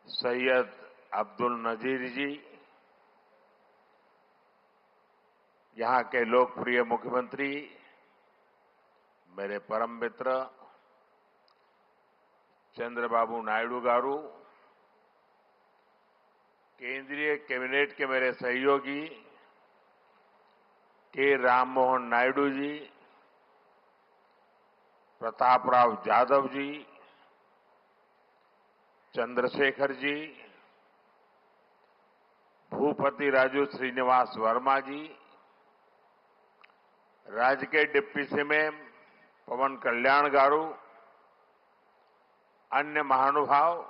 सैयद अब्दुल नजीर जी, यहाँ के लोकप्रिय मुख्यमंत्री, मेरे परम मित्र चंद्रबाबू नायडू गारू, केंद्रीय कैबिनेट के मेरे सहयोगी के राममोहन नायडू जी, प्रतापराव जाधव जी, चंद्रशेखर जी, भूपति राजू श्रीनिवास वर्मा जी, राज्य के डिप्टी सीएम पवन कल्याण गारू, अन्य महानुभाव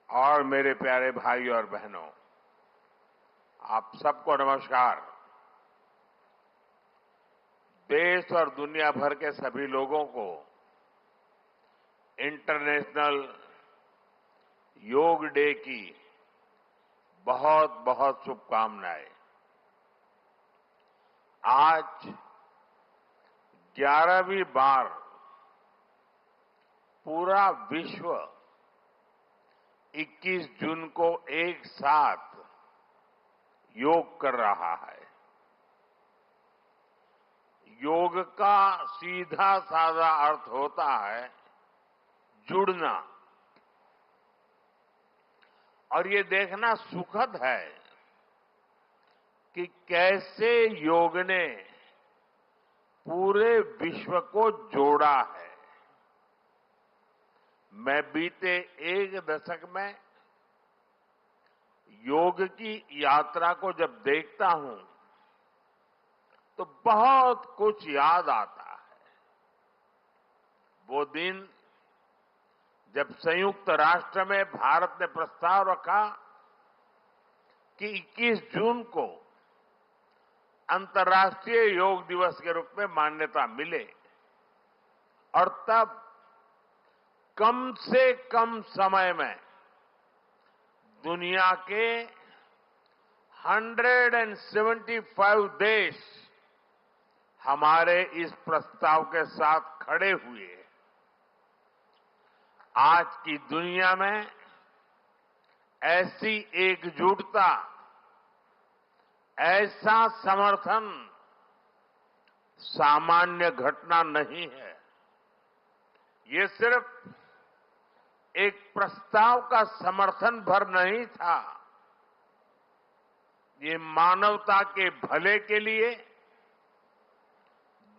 और मेरे प्यारे भाई और बहनों, आप सबको नमस्कार। देश और दुनिया भर के सभी लोगों को इंटरनेशनल योग डे की बहुत बहुत शुभकामनाएं। आज 11वीं बार पूरा विश्व 21 जून को एक साथ योग कर रहा है। योग का सीधा साधा अर्थ होता है जुड़ना, और ये देखना सुखद है कि कैसे योग ने पूरे विश्व को जोड़ा है। मैं बीते एक दशक में योग की यात्रा को जब देखता हूं तो बहुत कुछ याद आता है। वो दिन जब संयुक्त राष्ट्र में भारत ने प्रस्ताव रखा कि 21 जून को अंतर्राष्ट्रीय योग दिवस के रूप में मान्यता मिले, और तब कम से कम समय में दुनिया के 175 देश हमारे इस प्रस्ताव के साथ खड़े हुए। आज की दुनिया में ऐसी एकजुटता, ऐसा समर्थन सामान्य घटना नहीं है। ये सिर्फ एक प्रस्ताव का समर्थन भर नहीं था, ये मानवता के भले के लिए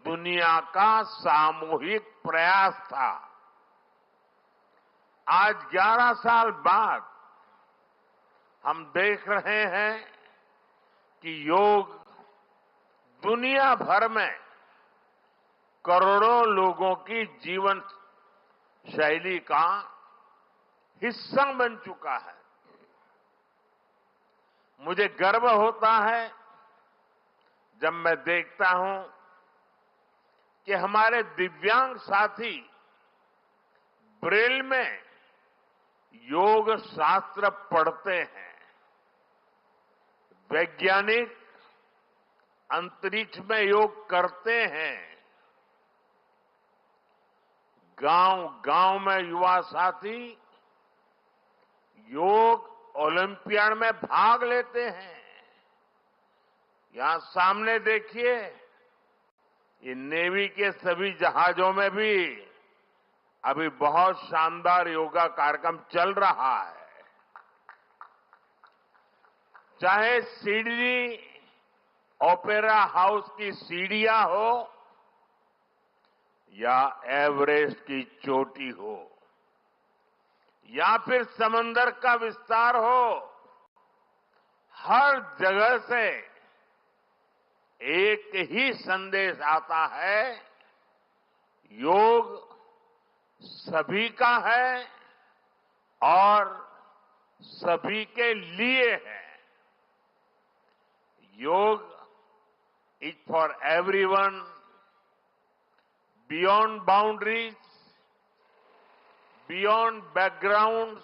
दुनिया का सामूहिक प्रयास था। आज 11 साल बाद हम देख रहे हैं कि योग दुनिया भर में करोड़ों लोगों की जीवन शैली का हिस्सा बन चुका है। मुझे गर्व होता है जब मैं देखता हूं कि हमारे दिव्यांग साथी ब्रेल में योग शास्त्र पढ़ते हैं। वैज्ञानिक अंतरिक्ष में योग करते हैं। गांव-गांव में युवा साथी योग ओलंपियाड में भाग लेते हैं। यहां सामने देखिए, ये नेवी के सभी जहाजों में भी अभी बहुत शानदार योगा कार्यक्रम चल रहा है। चाहे सिडनी ओपेरा हाउस की सीढ़ियां हो या एवरेस्ट की चोटी हो या फिर समंदर का विस्तार हो, हर जगह से एक ही संदेश आता है, योग सभी का है और सभी के लिए है। Yoga is for everyone, beyond boundaries, beyond backgrounds,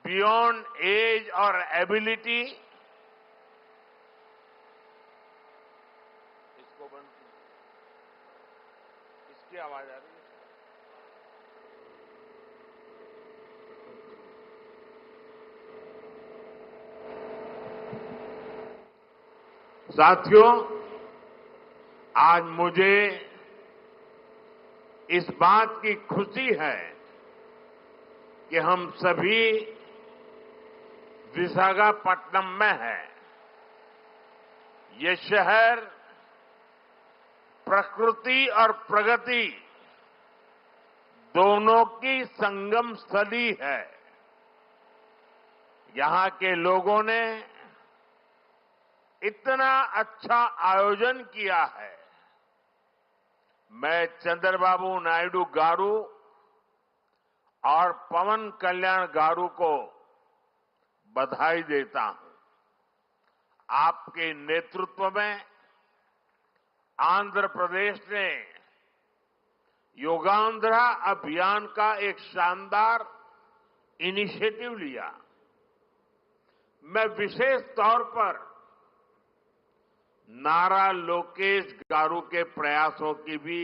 beyond age और एबिलिटी। इसको बंद कीजिए, इसकी आवाज आ रही है। साथियों, आज मुझे इस बात की खुशी है कि हम सभी विशाखापट्टनम में हैं। ये शहर प्रकृति और प्रगति दोनों की संगम स्थली है। यहां के लोगों ने इतना अच्छा आयोजन किया है। मैं चंद्रबाबू नायडू गारू और पवन कल्याण गारू को बधाई देता हूं। आपके नेतृत्व में आंध्र प्रदेश ने योगांध्रा अभियान का एक शानदार इनिशिएटिव लिया। मैं विशेष तौर पर नारा लोकेश गारू के प्रयासों की भी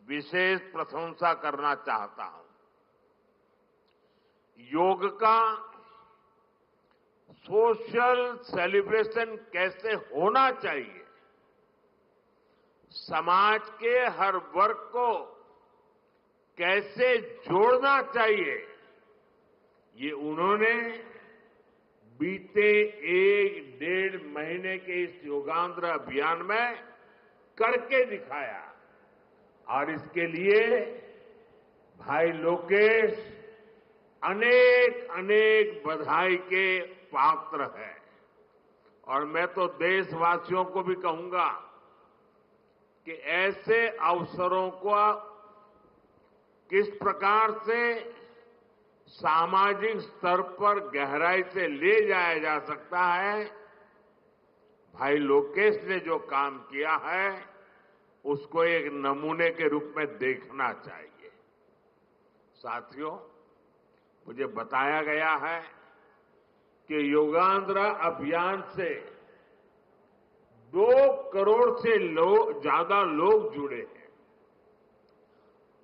विशेष प्रशंसा करना चाहता हूं। योग का सोशल सेलिब्रेशन कैसे होना चाहिए, समाज के हर वर्ग को कैसे जोड़ना चाहिए, ये उन्होंने बीते 1-1.5 महीने के इस योगांध्र अभियान में करके दिखाया। और इसके लिए भाई लोकेश अनेक अनेक बधाई के पात्र है। और मैं तो देशवासियों को भी कहूंगा कि ऐसे अवसरों को किस प्रकार से सामाजिक स्तर पर गहराई से ले जाया जा सकता है, भाई लोकेश ने जो काम किया है उसको एक नमूने के रूप में देखना चाहिए। साथियों, मुझे बताया गया है कि योगांध्रा अभियान से 2 करोड़ से ज्यादा लोग जुड़े हैं।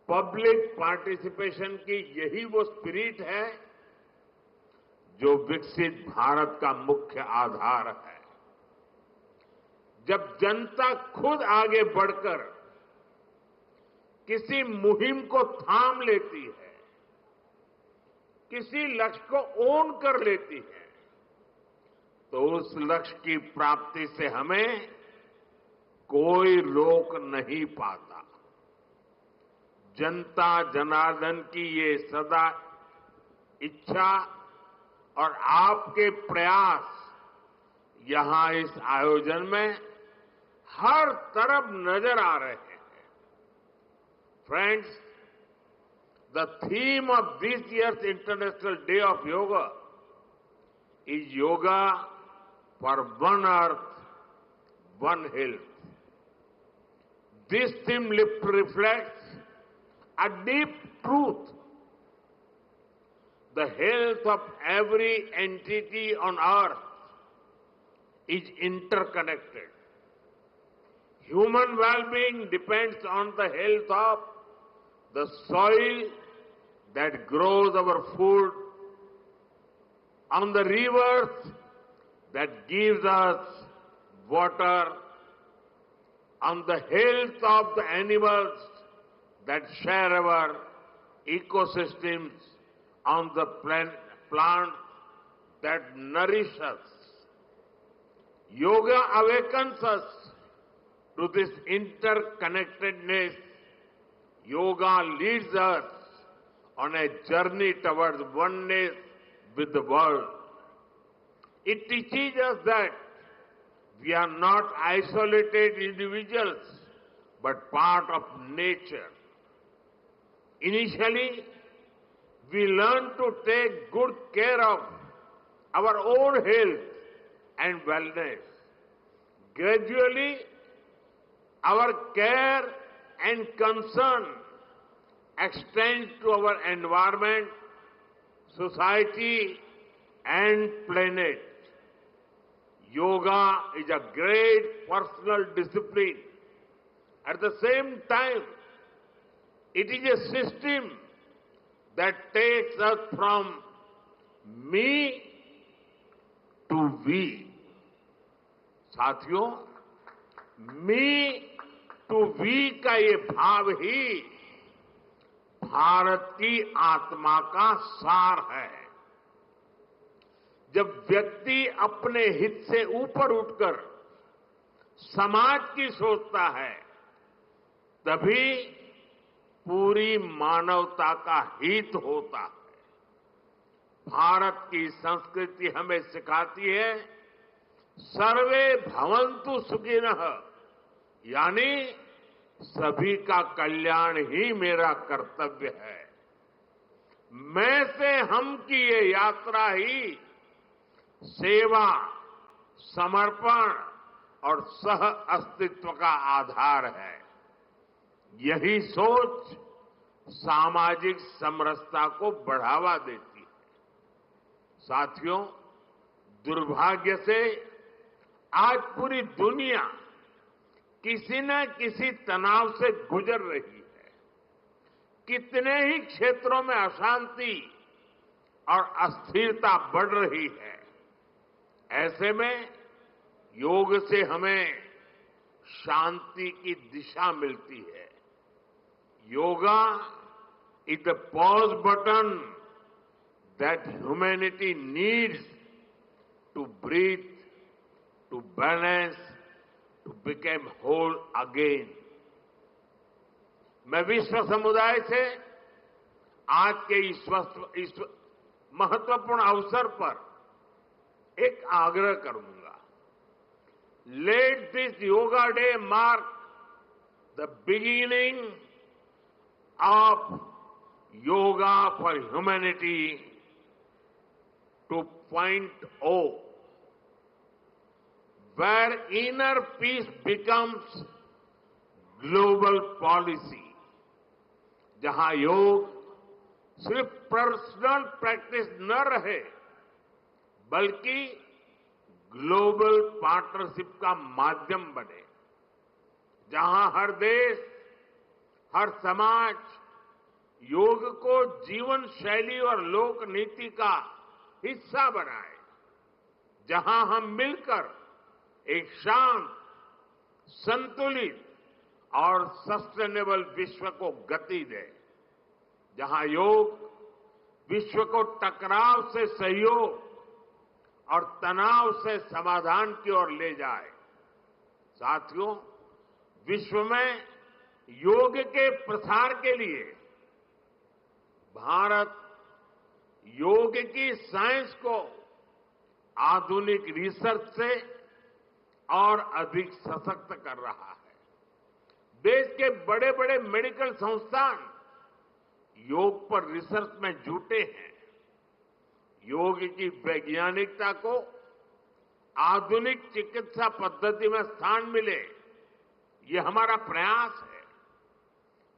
पब्लिक पार्टिसिपेशन की यही वो स्पिरिट है जो विकसित भारत का मुख्य आधार है। जब जनता खुद आगे बढ़कर किसी मुहिम को थाम लेती है, किसी लक्ष्य को ओन कर लेती है, तो उस लक्ष्य की प्राप्ति से हमें कोई रोक नहीं पाता। जनता जनार्दन की ये सदा इच्छा और आपके प्रयास यहां इस आयोजन में हर तरफ नजर आ रहे हैं। Friends, the theme of this year's International Day of Yoga is Yoga for One Earth, One Health. This theme reflects a deep truth. The health of every entity on earth is interconnected. Human well-being depends on the health of the soil that grows our food, on the rivers that gives us water, on the health of the animals that share our ecosystems, on the plants that nourish us. Yoga awakens us to this interconnectedness. Yoga leads us on a journey towards oneness with the world. It teaches us that we are not isolated individuals, but part of nature. Initially, we learn to take good care of our own health and wellness. Gradually, our care and concern extends to our environment, society, and planet. Yoga is a great personal discipline. At the same time, it is a system that takes us from me to we. साथियों, मी to we का ये भाव ही भारत की आत्मा का सार है। जब व्यक्ति अपने हित से ऊपर उठकर समाज की सोचता है, तभी पूरी मानवता का हित होता है। भारत की संस्कृति हमें सिखाती है, सर्वे भवन्तु सुखिनः, यानी सभी का कल्याण ही मेरा कर्तव्य है। मैं से हम की ये यात्रा ही सेवा, समर्पण और सह अस्तित्व का आधार है। यही सोच सामाजिक समरसता को बढ़ावा देती है। साथियों, दुर्भाग्य से आज पूरी दुनिया किसी न किसी तनाव से गुजर रही है। कितने ही क्षेत्रों में अशांति और अस्थिरता बढ़ रही है। ऐसे में योग से हमें शांति की दिशा मिलती है। Yoga is the pause button that humanity needs to breathe, to balance, to become whole again. मैं विश्व समुदाय से आज के इस महत्वपूर्ण अवसर पर एक आग्रह करूंगा। Let this yoga day mark the beginning of yoga for humanity 2.0, where inner peace becomes global policy, जहां योग सिर्फ पर्सनल प्रैक्टिस न रहे, बल्कि ग्लोबल पार्टनरशिप का माध्यम बने। जहां हर देश, हर समाज योग को जीवन शैली और लोक नीति का हिस्सा बनाए। जहां हम मिलकर एक शांत, संतुलित और सस्टेनेबल विश्व को गति दे। जहां योग विश्व को टकराव से सहयोग और तनाव से समाधान की ओर ले जाए। साथियों, विश्व में योग के प्रसार के लिए भारत योग की साइंस को आधुनिक रिसर्च से और अधिक सशक्त कर रहा है। देश के बड़े बड़े मेडिकल संस्थान योग पर रिसर्च में जुटे हैं। योग की वैज्ञानिकता को आधुनिक चिकित्सा पद्धति में स्थान मिले, ये हमारा प्रयास है।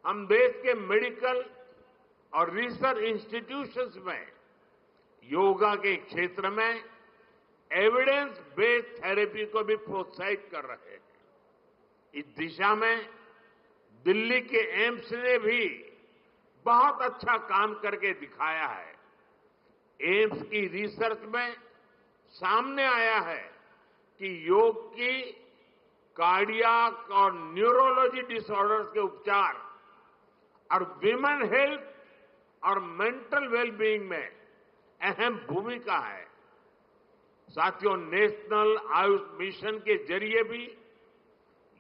हम देश के मेडिकल और रिसर्च इंस्टीट्यूशंस में योगा के क्षेत्र में एविडेंस बेस्ड थेरेपी को भी प्रोत्साहित कर रहे हैं। इस दिशा में दिल्ली के एम्स ने भी बहुत अच्छा काम करके दिखाया है। एम्स की रिसर्च में सामने आया है कि योग की कार्डियक और न्यूरोलॉजी डिसऑर्डर्स के उपचार और विमेन हेल्थ और मेंटल वेलबीइंग में अहम भूमिका है। साथियों, नेशनल आयुष मिशन के जरिए भी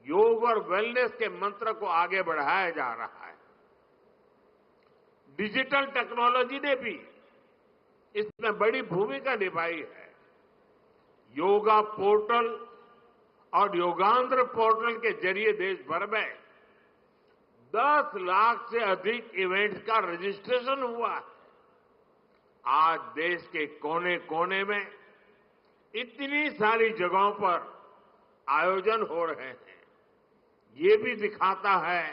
योग और वेलनेस के मंत्र को आगे बढ़ाया जा रहा है। डिजिटल टेक्नोलॉजी ने भी इसमें बड़ी भूमिका निभाई है। योगा पोर्टल और योगांध्र पोर्टल के जरिए देश भर में 10 लाख से अधिक इवेंट्स का रजिस्ट्रेशन हुआ है। आज देश के कोने कोने में इतनी सारी जगहों पर आयोजन हो रहे हैं। ये भी दिखाता है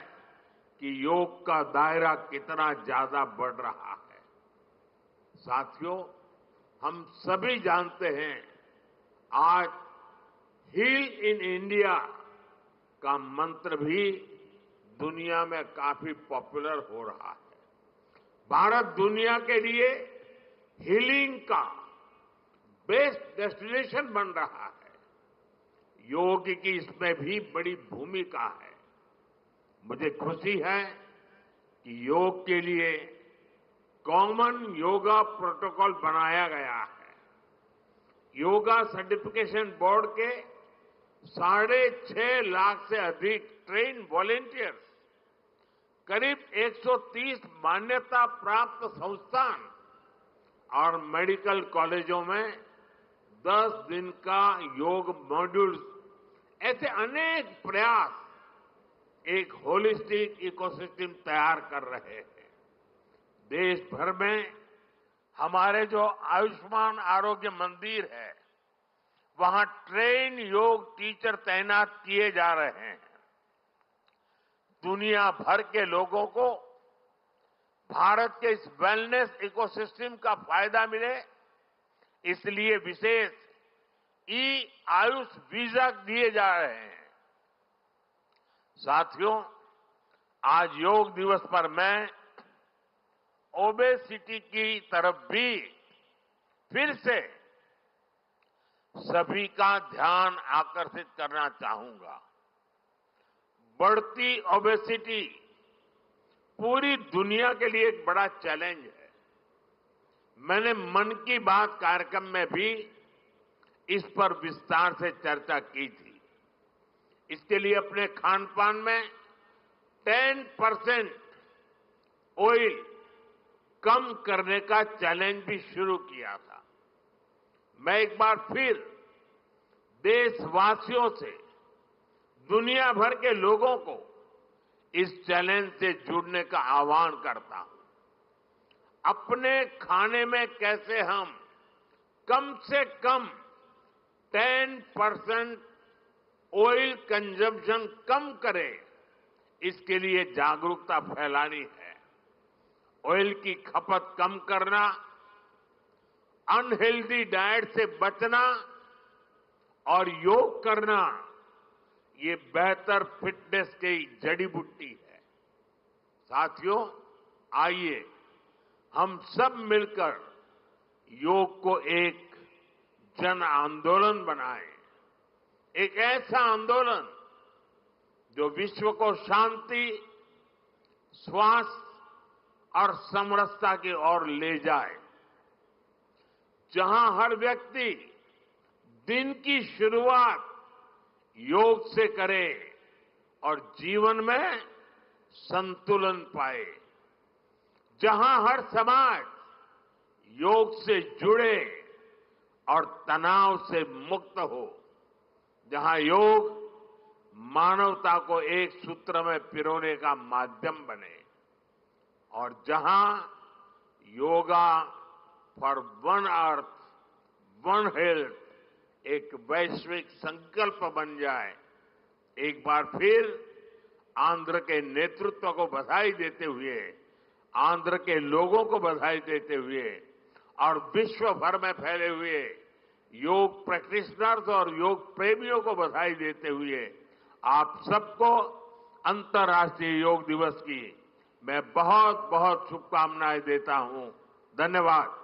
कि योग का दायरा कितना ज्यादा बढ़ रहा है। साथियों, हम सभी जानते हैं आज हील इन इंडिया का मंत्र भी दुनिया में काफी पॉपुलर हो रहा है। भारत दुनिया के लिए हीलिंग का बेस्ट डेस्टिनेशन बन रहा है। योग की इसमें भी बड़ी भूमिका है। मुझे खुशी है कि योग के लिए कॉमन योगा प्रोटोकॉल बनाया गया है। योगा सर्टिफिकेशन बोर्ड के 6.5 लाख से अधिक ट्रेन वॉलेंटियर्स, करीब 130 मान्यता प्राप्त संस्थान और मेडिकल कॉलेजों में 10 दिन का योग मॉड्यूल्स, ऐसे अनेक प्रयास एक होलिस्टिक इकोसिस्टम तैयार कर रहे हैं। देश भर में हमारे जो आयुष्मान आरोग्य मंदिर है, वहां ट्रेन योग टीचर तैनात किए जा रहे हैं। दुनिया भर के लोगों को भारत के इस वेलनेस इकोसिस्टम का फायदा मिले, इसलिए विशेष आयुष वीजा दिए जा रहे हैं। साथियों, आज योग दिवस पर मैं ओबेसिटी की तरफ भी फिर से सभी का ध्यान आकर्षित करना चाहूंगा। बढ़ती ओबेसिटी पूरी दुनिया के लिए एक बड़ा चैलेंज है। मैंने मन की बात कार्यक्रम में भी इस पर विस्तार से चर्चा की थी। इसके लिए अपने खान पान में 10% ऑयल कम करने का चैलेंज भी शुरू किया था। मैं एक बार फिर देशवासियों से, दुनिया भर के लोगों को इस चैलेंज से जुड़ने का आह्वान करता हूं। अपने खाने में कैसे हम कम से कम 10% ऑयल कंजम्पशन कम करें, इसके लिए जागरूकता फैलानी है। ऑयल की खपत कम करना, अनहेल्दी डाइट से बचना और योग करना, ये बेहतर फिटनेस की जड़ी बूटी है। साथियों, आइए हम सब मिलकर योग को एक जन आंदोलन बनाएं, एक ऐसा आंदोलन जो विश्व को शांति, स्वास्थ्य और समरसता की ओर ले जाए, जहां हर व्यक्ति दिन की शुरुआत योग से करे और जीवन में संतुलन पाए, जहां हर समाज योग से जुड़े और तनाव से मुक्त हो, जहां योग मानवता को एक सूत्र में पिरोने का माध्यम बने, और जहां yoga for one earth one health एक वैश्विक संकल्प बन जाए। एक बार फिर आंध्र के नेतृत्व को बधाई देते हुए, आंध्र के लोगों को बधाई देते हुए और विश्व भर में फैले हुए योग प्रैक्टिशनर्स और योग प्रेमियों को बधाई देते हुए आप सबको अंतर्राष्ट्रीय योग दिवस की मैं बहुत बहुत शुभकामनाएं देता हूं। धन्यवाद।